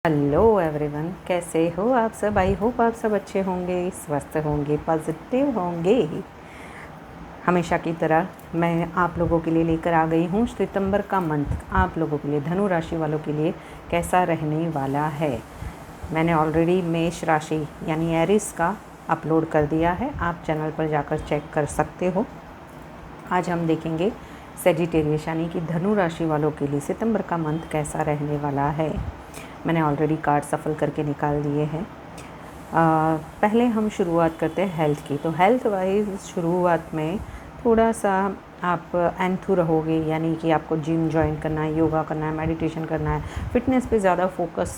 Hello everyone, कैसे हो आप सब। आई होप आप सब अच्छे होंगे, स्वस्थ होंगे, पॉजिटिव होंगे। हमेशा की तरह मैं आप लोगों के लिए लेकर आ गई हूँ सितंबर का मंथ आप लोगों के लिए, धनु राशि वालों के लिए कैसा रहने वाला है। मैंने ऑलरेडी मेष राशि यानी एरिस का अपलोड कर दिया है, आप चैनल पर जाकर चेक कर सकते हो। आज हम देखेंगे सेजिटेरियस यानी कि धनु राशि वालों के लिए सितंबर का मंथ कैसा रहने वाला है। मैंने ऑलरेडी कार्ड सफल करके निकाल दिए हैं। पहले हम शुरुआत करते हैं हेल्थ की। तो हेल्थ वाइज शुरुआत में थोड़ा सा आप एंथू रहोगे, यानी कि आपको जिम ज्वाइन करना है, योगा करना है, मेडिटेशन करना है, फिटनेस पे ज़्यादा फोकस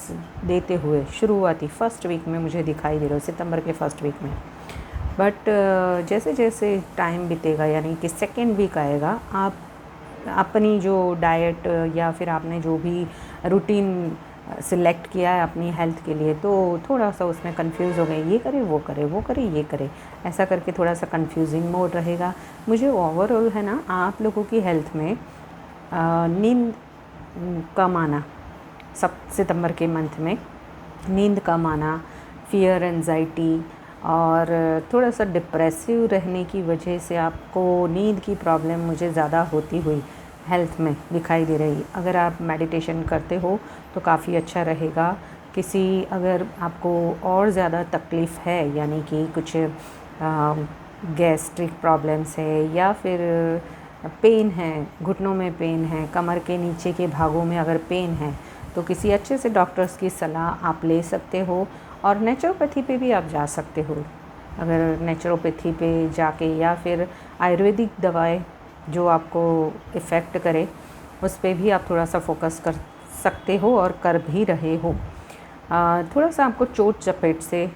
देते हुए शुरुआती फर्स्ट वीक में मुझे दिखाई दे रहा है, सितंबर के फर्स्ट वीक में। बट जैसे जैसे टाइम बीतेगा यानी कि सेकेंड वीक आएगा, आप अपनी जो डाइट या फिर आपने जो भी रूटीन सिलेक्ट किया है अपनी हेल्थ के लिए, तो थोड़ा सा उसमें कंफ्यूज हो गए, ये करे वो करे वो करे ये करे, ऐसा करके थोड़ा सा कंफ्यूजिंग मोड रहेगा। मुझे ओवरऑल है ना आप लोगों की हेल्थ में नींद कम आना, सब सितंबर के मंथ में नींद कम आना, फियर, एंजाइटी और थोड़ा सा डिप्रेसिव रहने की वजह से आपको नींद की प्रॉब्लम मुझे ज़्यादा होती हुई हेल्थ में दिखाई दे रही। अगर आप मेडिटेशन करते हो तो काफ़ी अच्छा रहेगा। अगर आपको और ज़्यादा तकलीफ़ है, यानी कि कुछ गैस्ट्रिक प्रॉब्लम्स है या फिर पेन है, घुटनों में पेन है, कमर के नीचे के भागों में अगर पेन है, तो किसी अच्छे से डॉक्टर्स की सलाह आप ले सकते हो। और नेचुरोपैथी पे भी आप जा सकते हो। अगर नेचुरोपैथी पे जाके या फिर आयुर्वेदिक दवाएं जो आपको इफ़ेक्ट करे, उस पे भी आप थोड़ा सा फोकस कर सकते हो और कर भी रहे हो। थोड़ा सा आपको चोट चपेट से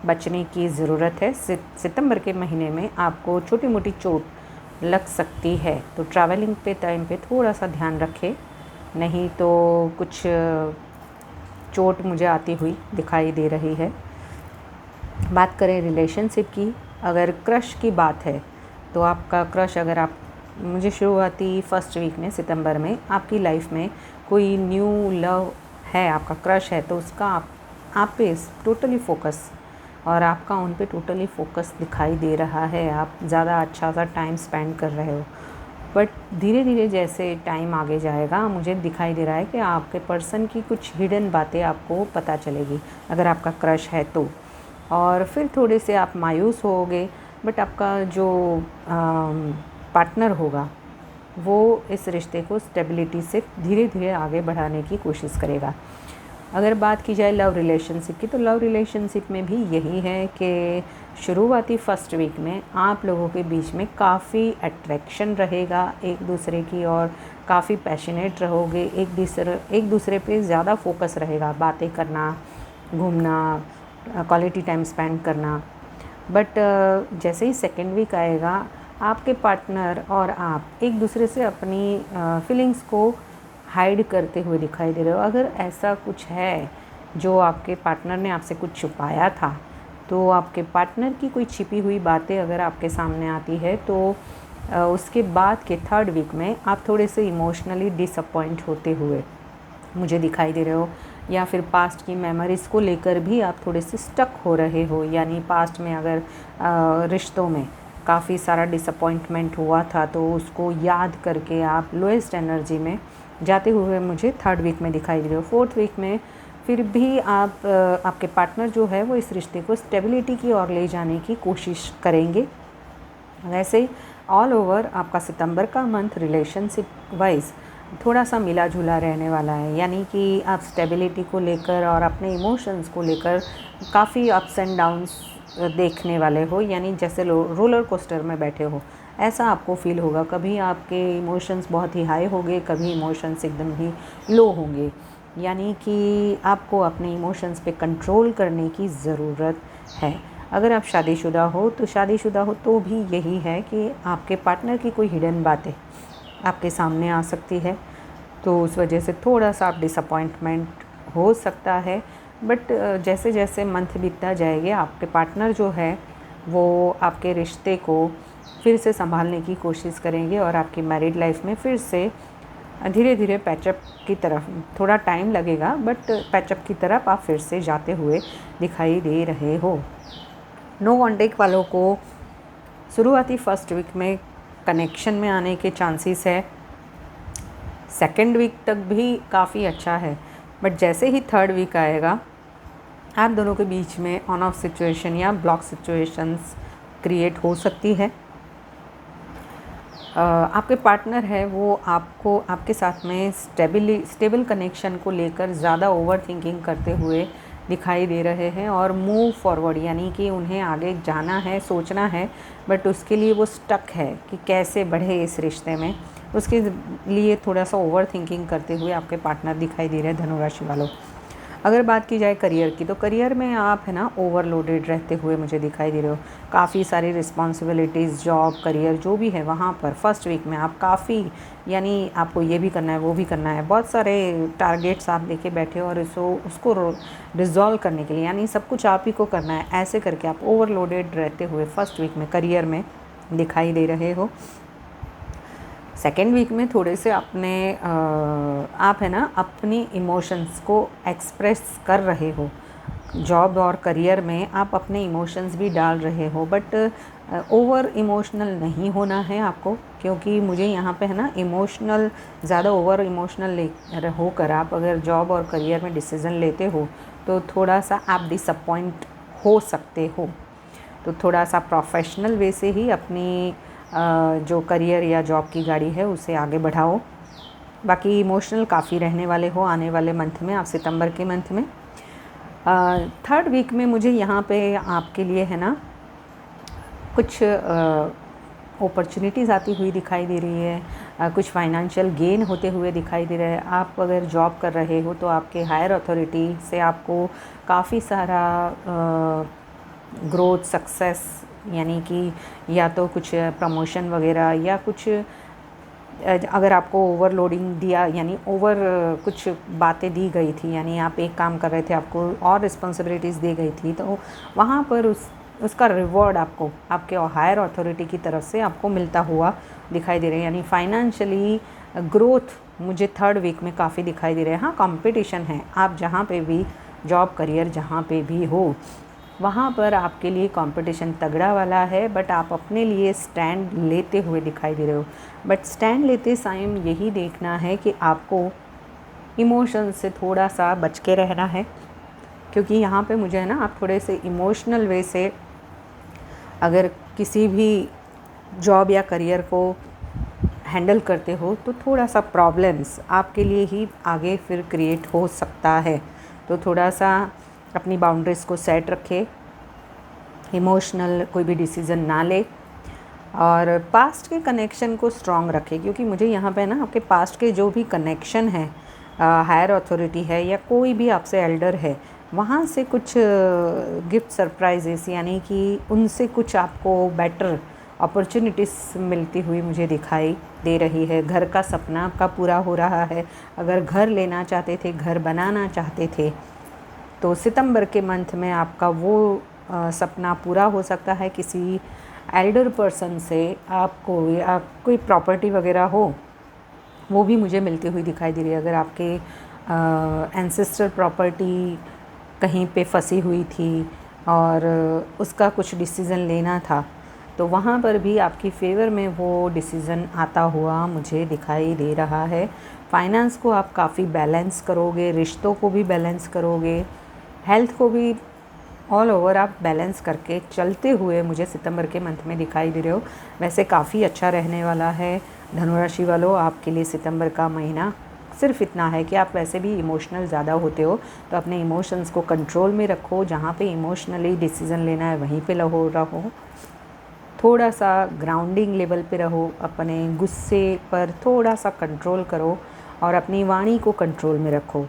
बचने की ज़रूरत है। सितंबर के महीने में आपको छोटी मोटी चोट लग सकती है, तो ट्रैवलिंग पे टाइम पे थोड़ा सा ध्यान रखें, नहीं तो कुछ चोट मुझे आती हुई दिखाई दे रही है। बात करें रिलेशनशिप की, अगर क्रश की बात है तो आपका क्रश, अगर आप मुझे शुरुआती फर्स्ट वीक में सितंबर में आपकी लाइफ में कोई न्यू लव है, आपका क्रश है, तो उसका आप पे टोटली फोकस और आपका उन पे टोटली फोकस दिखाई दे रहा है। आप ज़्यादा अच्छा सा टाइम स्पेंड कर रहे हो। बट धीरे धीरे जैसे टाइम आगे जाएगा, मुझे दिखाई दे रहा है कि आपके पर्सन की कुछ हिडन बातें आपको पता चलेगी अगर आपका क्रश है तो। और फिर थोड़े से आप मायूस होगे, बट आपका जो पार्टनर होगा वो इस रिश्ते को स्टेबिलिटी से धीरे धीरे आगे बढ़ाने की कोशिश करेगा। अगर बात की जाए लव रिलेशनशिप की, तो लव रिलेशनशिप में भी यही है कि शुरुआती फर्स्ट वीक में आप लोगों के बीच में काफ़ी अट्रैक्शन रहेगा एक दूसरे की, और काफ़ी पैशनेट रहोगे, एक दूसरे पे ज़्यादा फोकस रहेगा, बातें करना, घूमना, क्वालिटी टाइम स्पेंड करना। बट जैसे ही सेकेंड वीक आएगा, आपके पार्टनर और आप एक दूसरे से अपनी फीलिंग्स को हाइड करते हुए दिखाई दे रहे हो। अगर ऐसा कुछ है जो आपके पार्टनर ने आपसे कुछ छुपाया था, तो आपके पार्टनर की कोई छिपी हुई बातें अगर आपके सामने आती है, तो उसके बाद के थर्ड वीक में आप थोड़े से इमोशनली डिसअपॉइंट होते हुए मुझे दिखाई दे रहे हो। या फिर पास्ट की मेमोरीज़ को लेकर भी आप थोड़े से स्टक हो रहे हो, यानी पास्ट में अगर रिश्तों में काफ़ी सारा डिसअपॉइंटमेंट हुआ था, तो उसको याद करके आप लोएस्ट एनर्जी में जाते हुए मुझे थर्ड वीक में दिखाई दे रहे हो। फोर्थ वीक में फिर भी आपके पार्टनर जो है वो इस रिश्ते को स्टेबिलिटी की ओर ले जाने की कोशिश करेंगे। वैसे ऑल ओवर आपका सितंबर का मंथ रिलेशनशिप वाइज थोड़ा सा मिला जुला रहने वाला है, यानी कि आप स्टेबिलिटी को लेकर और अपने इमोशंस को लेकर काफ़ी अप्स एंड डाउन्स देखने वाले हो, यानी जैसे रोलर कोस्टर में बैठे हो ऐसा आपको फील होगा। कभी आपके इमोशंस बहुत ही हाई होंगे, कभी इमोशंस एकदम ही लो होंगे, यानी कि आपको अपने इमोशंस पे कंट्रोल करने की ज़रूरत है। अगर आप शादीशुदा हो तो भी यही है कि आपके पार्टनर की कोई हिडन बातें आपके सामने आ सकती है, तो उस वजह से थोड़ा सा आप डिसअपॉइंटमेंट हो सकता है। बट जैसे जैसे मंथ बीतता जाएगा, आपके पार्टनर जो है वो आपके रिश्ते को फिर से संभालने की कोशिश करेंगे और आपकी मैरिड लाइफ में फिर से धीरे धीरे पैचअप की तरफ, थोड़ा टाइम लगेगा बट पैचअप की तरफ आप फिर से जाते हुए दिखाई दे रहे हो। नो कॉन्टैक्ट वालों को शुरुआती फर्स्ट वीक में कनेक्शन में आने के चांसेस है। सेकेंड वीक तक भी काफ़ी अच्छा है, बट जैसे ही थर्ड वीक आएगा आप दोनों के बीच में ऑन ऑफ सिचुएशन या ब्लॉक सिचुएशंस क्रिएट हो सकती है। आपके पार्टनर है वो आपको, आपके साथ में स्टेबल कनेक्शन को लेकर ज़्यादा ओवर थिंकिंग करते हुए दिखाई दे रहे हैं और मूव फॉरवर्ड, यानी कि उन्हें आगे जाना है, सोचना है, बट उसके लिए वो स्टक है कि कैसे बढ़े इस रिश्ते में। उसके लिए थोड़ा सा ओवर थिंकिंग करते हुए आपके पार्टनर दिखाई दे रहे हैं धनु राशि वालों। अगर बात की जाए करियर की, तो करियर में आप है ना ओवरलोडेड रहते हुए मुझे दिखाई दे रहे हो। काफ़ी सारी रिस्पॉन्सिबिलिटीज़, जॉब, करियर जो भी है वहाँ पर फर्स्ट वीक में आप काफ़ी, यानी आपको ये भी करना है, वो भी करना है, बहुत सारे टारगेट्स आप लेके बैठे हो और उसको रिजॉल्व करने के लिए, यानी सब कुछ आप ही को करना है, ऐसे करके आप ओवरलोडेड रहते हुए फर्स्ट वीक में करियर में दिखाई दे रहे हो। सेकेंड वीक में थोड़े से अपने आप है ना अपनी इमोशंस को एक्सप्रेस कर रहे हो। जॉब और करियर में आप अपने इमोशंस भी डाल रहे हो, बट ओवर इमोशनल नहीं होना है आपको, क्योंकि मुझे यहाँ पे है ना इमोशनल, ज़्यादा ओवर इमोशनल होकर आप अगर जॉब और करियर में डिसीज़न लेते हो तो थोड़ा सा आप डिसअपॉइंट हो सकते हो। तो थोड़ा सा प्रोफेशनल वे से ही अपनी जो करियर या जॉब की गाड़ी है उसे आगे बढ़ाओ। बाकी इमोशनल काफ़ी रहने वाले हो आने वाले मंथ में, आप सितंबर के मंथ में। थर्ड वीक में मुझे यहाँ पे आपके लिए है ना कुछ अपॉर्चुनिटीज़ आती हुई दिखाई दे रही है, कुछ फाइनेंशियल गेन होते हुए दिखाई दे रहा है। आप अगर जॉब कर रहे हो तो आपके हायर अथॉरिटी से आपको काफ़ी सारा ग्रोथ, सक्सेस, यानी कि या तो कुछ प्रमोशन वगैरह या कुछ, अगर आपको ओवरलोडिंग दिया, यानी ओवर कुछ बातें दी गई थी, यानी आप एक काम कर रहे थे, आपको और रिस्पॉन्सिबिलिटीज़ दी गई थी, तो वहाँ पर उसका रिवॉर्ड आपको आपके हायर अथॉरिटी की तरफ से आपको मिलता हुआ दिखाई दे रहा है। यानी फाइनेंशियली ग्रोथ मुझे थर्ड वीक में काफ़ी दिखाई दे रहा है। हाँ, कंपटीशन है, आप जहाँ पे भी जॉब, करियर जहाँ पे भी हो वहाँ पर आपके लिए कंपटीशन तगड़ा वाला है, बट आप अपने लिए स्टैंड लेते हुए दिखाई दे रहे हो। बट स्टैंड लेते टाइम यही देखना है कि आपको इमोशन से थोड़ा सा बच के रहना है, क्योंकि यहाँ पे मुझे है ना आप थोड़े से इमोशनल वे से अगर किसी भी जॉब या करियर को हैंडल करते हो तो थोड़ा सा प्रॉब्लम्स आपके लिए ही आगे फिर क्रिएट हो सकता है। तो थोड़ा सा अपनी बाउंड्रीज़ को सेट रखे, इमोशनल कोई भी डिसीज़न ना ले और पास्ट के कनेक्शन को स्ट्रॉन्ग रखे, क्योंकि मुझे यहाँ पे ना आपके पास्ट के जो भी कनेक्शन है, हायर अथॉरिटी है या कोई भी आपसे एल्डर है, वहाँ से कुछ गिफ्ट सरप्राइजेस, यानी कि उनसे कुछ आपको बेटर अपॉर्चुनिटीज़ मिलती हुई मुझे दिखाई दे रही है। घर का सपना आपका पूरा हो रहा है। अगर घर लेना चाहते थे, घर बनाना चाहते थे, तो सितंबर के मंथ में आपका वो सपना पूरा हो सकता है। किसी एल्डर पर्सन से आपको या कोई प्रॉपर्टी वगैरह हो वो भी मुझे मिलती हुई दिखाई दे रही है। अगर आपके एंसेस्टर प्रॉपर्टी कहीं पे फंसी हुई थी और उसका कुछ डिसीज़न लेना था, तो वहाँ पर भी आपकी फेवर में वो डिसीज़न आता हुआ मुझे दिखाई दे रहा है। फाइनेंस को आप काफ़ी बैलेंस करोगे, रिश्तों को भी बैलेंस करोगे, हेल्थ को भी ऑल ओवर आप बैलेंस करके चलते हुए मुझे सितंबर के मंथ में दिखाई दे रहे हो। वैसे काफ़ी अच्छा रहने वाला है धनु राशि वालों आपके लिए सितंबर का महीना। सिर्फ इतना है कि आप वैसे भी इमोशनल ज़्यादा होते हो, तो अपने इमोशंस को कंट्रोल में रखो। जहाँ पे इमोशनली डिसीज़न लेना है वहीं पे रहो। थोड़ा सा ग्राउंडिंग लेवल पे रहो, अपने गुस्से पर थोड़ा सा कंट्रोल करो और अपनी वाणी को कंट्रोल में रखो,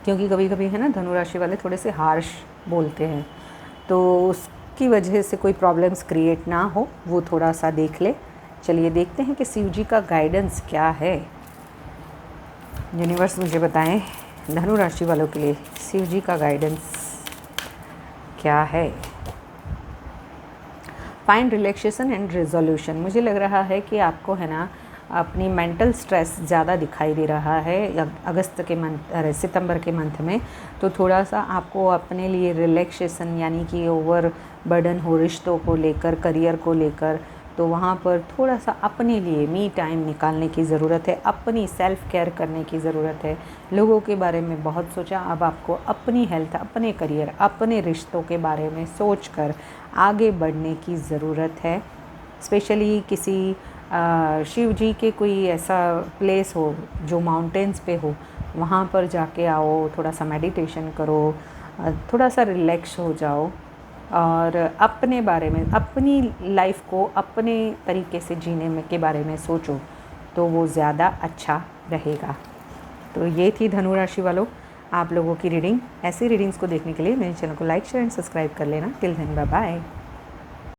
क्योंकि कभी कभी है ना धनु राशि वाले थोड़े से हार्श बोलते हैं, तो उसकी वजह से कोई प्रॉब्लम्स क्रिएट ना हो, वो थोड़ा सा देख ले। चलिए देखते हैं कि शिव जी का गाइडेंस क्या है। यूनिवर्स मुझे बताएं धनु राशि वालों के लिए शिव जी का गाइडेंस क्या है। Find relaxation and resolution. मुझे लग रहा है कि आपको है ना अपनी मेंटल स्ट्रेस ज़्यादा दिखाई दे रहा है सितंबर के मंथ में, तो थोड़ा सा आपको अपने लिए रिलैक्सेशन यानी कि ओवर बर्डन हो रिश्तों को लेकर, करियर को लेकर, तो वहाँ पर थोड़ा सा अपने लिए मी टाइम निकालने की ज़रूरत है, अपनी सेल्फ़ केयर करने की ज़रूरत है। लोगों के बारे में बहुत सोचा, अब आपको अपनी हेल्थ, अपने करियर, अपने रिश्तों के बारे में सोचकर आगे बढ़ने की ज़रूरत है। स्पेशली किसी शिव जी के कोई ऐसा प्लेस हो जो माउंटेन्स पे हो, वहाँ पर जाके आओ, थोड़ा सा मेडिटेशन करो, थोड़ा सा रिलैक्स हो जाओ और अपने बारे में, अपनी लाइफ को अपने तरीके से जीने में के बारे में सोचो, तो वो ज़्यादा अच्छा रहेगा। तो ये थी धनु राशि वालों आप लोगों की रीडिंग। ऐसी रीडिंग्स को देखने के लिए मेरे चैनल को लाइक, शेयर एंड सब्सक्राइब कर लेना। Till then bye bye.